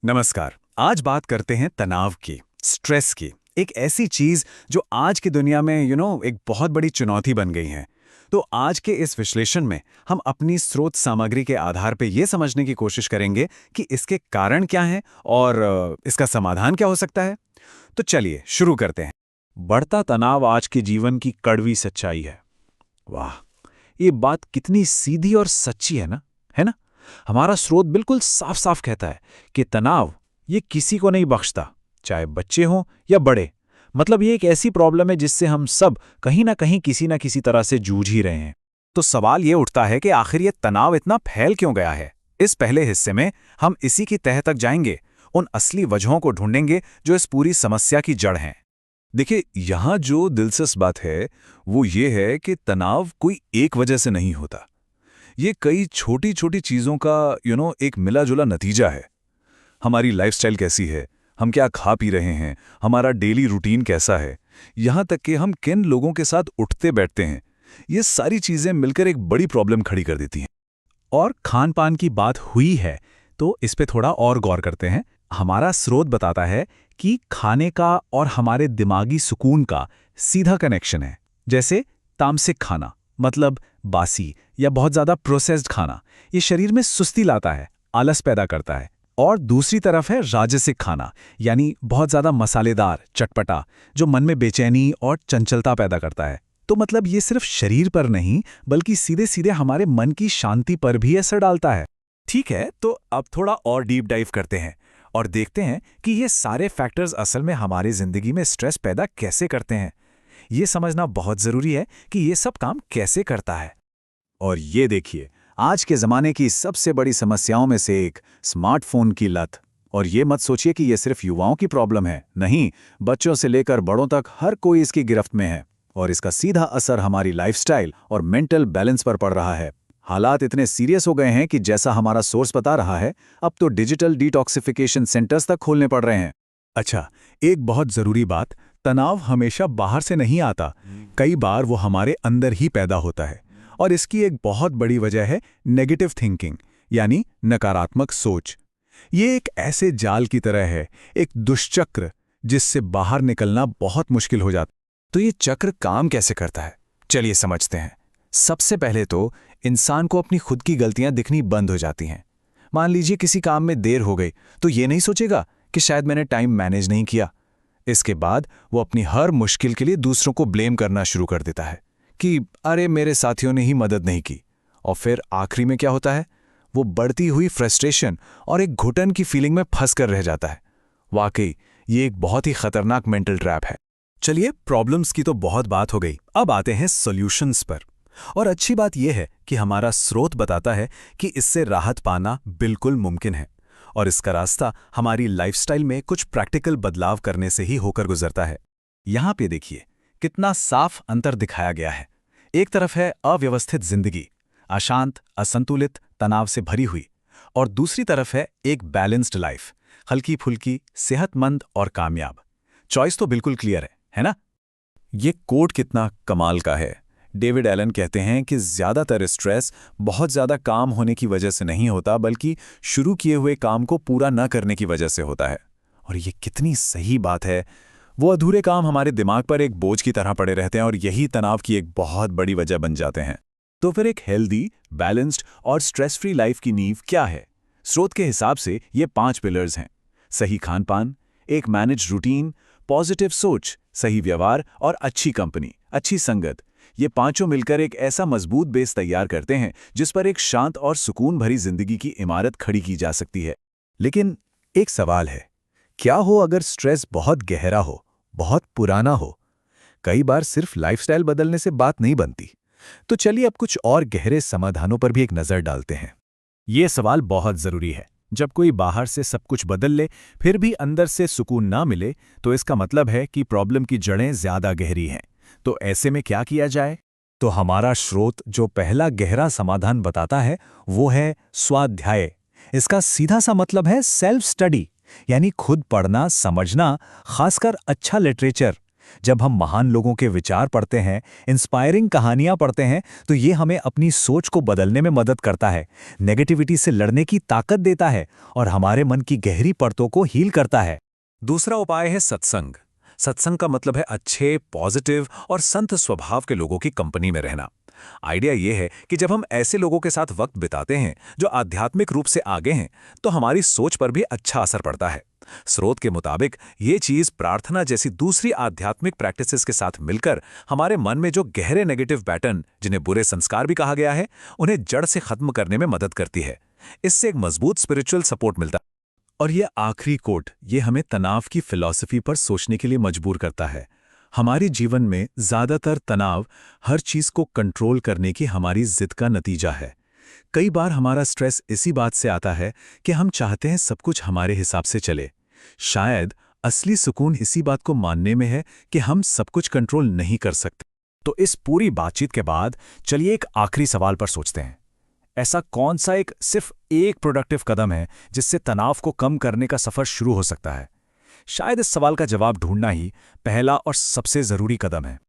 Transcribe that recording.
नमस्कार। आज बात करते हैं तनाव की, स्ट्रेस की। एक ऐसी चीज जो आज की दुनिया में एक बहुत बड़ी चुनौती बन गई है। तो आज के इस विश्लेषण में हम अपनी स्रोत सामग्री के आधार पे ये समझने की कोशिश करेंगे कि इसके कारण क्या हैं और इसका समाधान क्या हो सकता है। तो चलिए शुरू करते हैं। बढ़ता तनाव आज के जीवन की कड़वी सच्चाई है। वाह, ये बात कितनी सीधी और सच्ची है ना। हमारा स्रोत बिल्कुल साफ साफ कहता है कि तनाव ये किसी को नहीं बख्शता, चाहे बच्चे हों या बड़े। मतलब ये एक ऐसी प्रॉब्लम है जिससे हम सब कहीं ना कहीं किसी ना किसी तरह से जूझ ही रहे हैं। तो सवाल ये उठता है कि आखिर ये तनाव इतना फैल क्यों गया है। इस पहले हिस्से में हम इसी की तह तक जाएंगे, उन असली वजहों को ढूंढेंगे जो इस पूरी समस्या की जड़ हैं। देखिए, यहाँ जो दिलचस्प बात है वो ये है कि तनाव कोई एक वजह से नहीं होता। ये कई छोटी छोटी चीज़ों का एक मिला जुला नतीजा है। हमारी लाइफस्टाइल कैसी है, हम क्या खा पी रहे हैं, हमारा डेली रूटीन कैसा है, यहाँ तक कि हम किन लोगों के साथ उठते बैठते हैं, ये सारी चीज़ें मिलकर एक बड़ी प्रॉब्लम खड़ी कर देती हैं। और खान पान की बात हुई है तो इस पे थोड़ा और गौर करते हैं। हमारा स्रोत बताता है कि खाने का और हमारे दिमागी सुकून का सीधा कनेक्शन है। जैसे तामसिक खाना, मतलब बासी या बहुत ज़्यादा प्रोसेस्ड खाना, ये शरीर में सुस्ती लाता है, आलस पैदा करता है। और दूसरी तरफ है राजसिक खाना, यानी बहुत ज़्यादा मसालेदार, चटपटा, जो मन में बेचैनी और चंचलता पैदा करता है। तो मतलब ये सिर्फ शरीर पर नहीं बल्कि सीधे सीधे हमारे मन की शांति पर भी असर डालता है। ठीक है, तो अब थोड़ा और डीप डाइव करते हैं और देखते हैं कि ये सारे फैक्टर्स असल में हमारी जिंदगी में स्ट्रेस पैदा कैसे करते हैं। ये समझना बहुत जरूरी है कि ये सब काम कैसे करता है। और ये देखिए, आज के ज़माने की सबसे बड़ी समस्याओं में से एक स्मार्टफोन की लत। और ये मत सोचिए कि ये सिर्फ युवाओं की प्रॉब्लम है, नहीं, बच्चों से लेकर बड़ों तक हर कोई इसकी गिरफ्त में है। और इसका सीधा असर हमारी लाइफस्टाइल और मेंटल बैलेंस पर पड़ रहा है। हालात इतने सीरियस हो गए हैं कि जैसा हमारा सोर्स बता रहा है, अब तो डिजिटल डिटॉक्सिफिकेशन सेंटर्स तक खोलने पड़ रहे हैं। अच्छा, एक बहुत ज़रूरी बात, तनाव हमेशा बाहर से नहीं आता। कई बार वो हमारे अंदर ही पैदा होता है। और इसकी एक बहुत बड़ी वजह है नेगेटिव थिंकिंग, यानी नकारात्मक सोच। ये एक ऐसे जाल की तरह है, एक दुष्चक्र जिससे बाहर निकलना बहुत मुश्किल हो जाता। तो ये चक्र काम कैसे करता है, चलिए समझते हैं। सबसे पहले तो इंसान को अपनी खुद की गलतियां दिखनी बंद हो जाती हैं। मान लीजिए किसी काम में देर हो गई तो ये नहीं सोचेगा कि शायद मैंने टाइम मैनेज नहीं किया। इसके बाद वो अपनी हर मुश्किल के लिए दूसरों को ब्लेम करना शुरू कर देता है कि अरे मेरे साथियों ने ही मदद नहीं की। और फिर आखिरी में क्या होता है, वो बढ़ती हुई फ्रस्ट्रेशन और एक घुटन की फीलिंग में फंस कर रह जाता है। वाकई ये एक बहुत ही खतरनाक मेंटल ट्रैप है। चलिए, प्रॉब्लम्स की तो बहुत बात हो गई, अब आते हैं सॉल्यूशंस पर। और अच्छी बात यह है कि हमारा स्रोत बताता है कि इससे राहत पाना बिल्कुल मुमकिन है। और इसका रास्ता हमारी लाइफस्टाइल में कुछ प्रैक्टिकल बदलाव करने से ही होकर गुजरता है। यहाँ पे देखिए कितना साफ अंतर दिखाया गया है। एक तरफ है अव्यवस्थित जिंदगी, अशांत, असंतुलित, तनाव से भरी हुई। और दूसरी तरफ है एक बैलेंस्ड लाइफ, हल्की फुल्की, सेहतमंद और कामयाब। चॉइस तो बिल्कुल क्लियर है ना? ये कोट कितना कमाल का है। डेविड एलन कहते हैं कि ज्यादातर स्ट्रेस बहुत ज्यादा काम होने की वजह से नहीं होता, बल्कि शुरू किए हुए काम को पूरा न करने की वजह से होता है। और ये कितनी सही बात है। वो अधूरे काम हमारे दिमाग पर एक बोझ की तरह पड़े रहते हैं और यही तनाव की एक बहुत बड़ी वजह बन जाते हैं। तो फिर एक हेल्दी, बैलेंस्ड और स्ट्रेस फ्री लाइफ की नींव क्या है? स्रोत के हिसाब से ये 5 पिलर्स हैं। सही खान पान, एक मैनेज रूटीन, पॉजिटिव सोच, सही व्यवहार और अच्छी कंपनी, अच्छी संगत। ये पांचों मिलकर एक ऐसा मजबूत बेस तैयार करते हैं जिस पर एक शांत और सुकून भरी जिंदगी की इमारत खड़ी की जा सकती है। लेकिन एक सवाल है, क्या हो अगर स्ट्रेस बहुत गहरा हो, बहुत पुराना हो? कई बार सिर्फ लाइफस्टाइल बदलने से बात नहीं बनती। तो चलिए अब कुछ और गहरे समाधानों पर भी एक नजर डालते हैं। ये सवाल बहुत जरूरी है। जब कोई बाहर से सब कुछ बदल ले फिर भी अंदर से सुकून ना मिले तो इसका मतलब है कि प्रॉब्लम की जड़ें ज्यादा गहरी हैं। तो ऐसे में क्या किया जाए? तो हमारा स्रोत जो पहला गहरा समाधान बताता है वो है स्वाध्याय। इसका सीधा सा मतलब है सेल्फ स्टडी, यानी खुद पढ़ना, समझना, खासकर अच्छा लिटरेचर, जब हम महान लोगों के विचार पढ़ते हैं, इंस्पायरिंग कहानियां पढ़ते हैं, तो ये हमें अपनी सोच को बदलने में मदद करता है, नेगेटिविटी से लड़ने की ताकत देता है और हमारे मन की गहरी परतों को हील करता है। दूसरा उपाय है सत्संग। सत्संग का मतलब है अच्छे, पॉजिटिव और संत स्वभाव के लोगों की कंपनी में रहना। आइडिया ये है कि जब हम ऐसे लोगों के साथ वक्त बिताते हैं जो आध्यात्मिक रूप से आगे हैं, तो हमारी सोच पर भी अच्छा असर पड़ता है। स्रोत के मुताबिक ये चीज प्रार्थना जैसी दूसरी आध्यात्मिक प्रैक्टिसेस के साथ मिलकर हमारे मन में जो गहरे नेगेटिव पैटर्न, जिन्हें बुरे संस्कार भी कहा गया है, उन्हें जड़ से खत्म करने में मदद करती है। इससे एक मजबूत स्पिरिचुअल सपोर्ट मिलता है। और ये आखिरी कोट, ये हमें तनाव की फिलॉसफी पर सोचने के लिए मजबूर करता है। हमारे जीवन में ज्यादातर तनाव हर चीज को कंट्रोल करने की हमारी जिद का नतीजा है। कई बार हमारा स्ट्रेस इसी बात से आता है कि हम चाहते हैं सब कुछ हमारे हिसाब से चले। शायद असली सुकून इसी बात को मानने में है कि हम सब कुछ कंट्रोल नहीं कर सकते। तो इस पूरी बातचीत के बाद चलिए एक आखिरी सवाल पर सोचते हैं। ऐसा कौन सा एक सिर्फ एक प्रोडक्टिव कदम है जिससे तनाव को कम करने का सफर शुरू हो सकता है? शायद इस सवाल का जवाब ढूंढना ही पहला और सबसे जरूरी कदम है।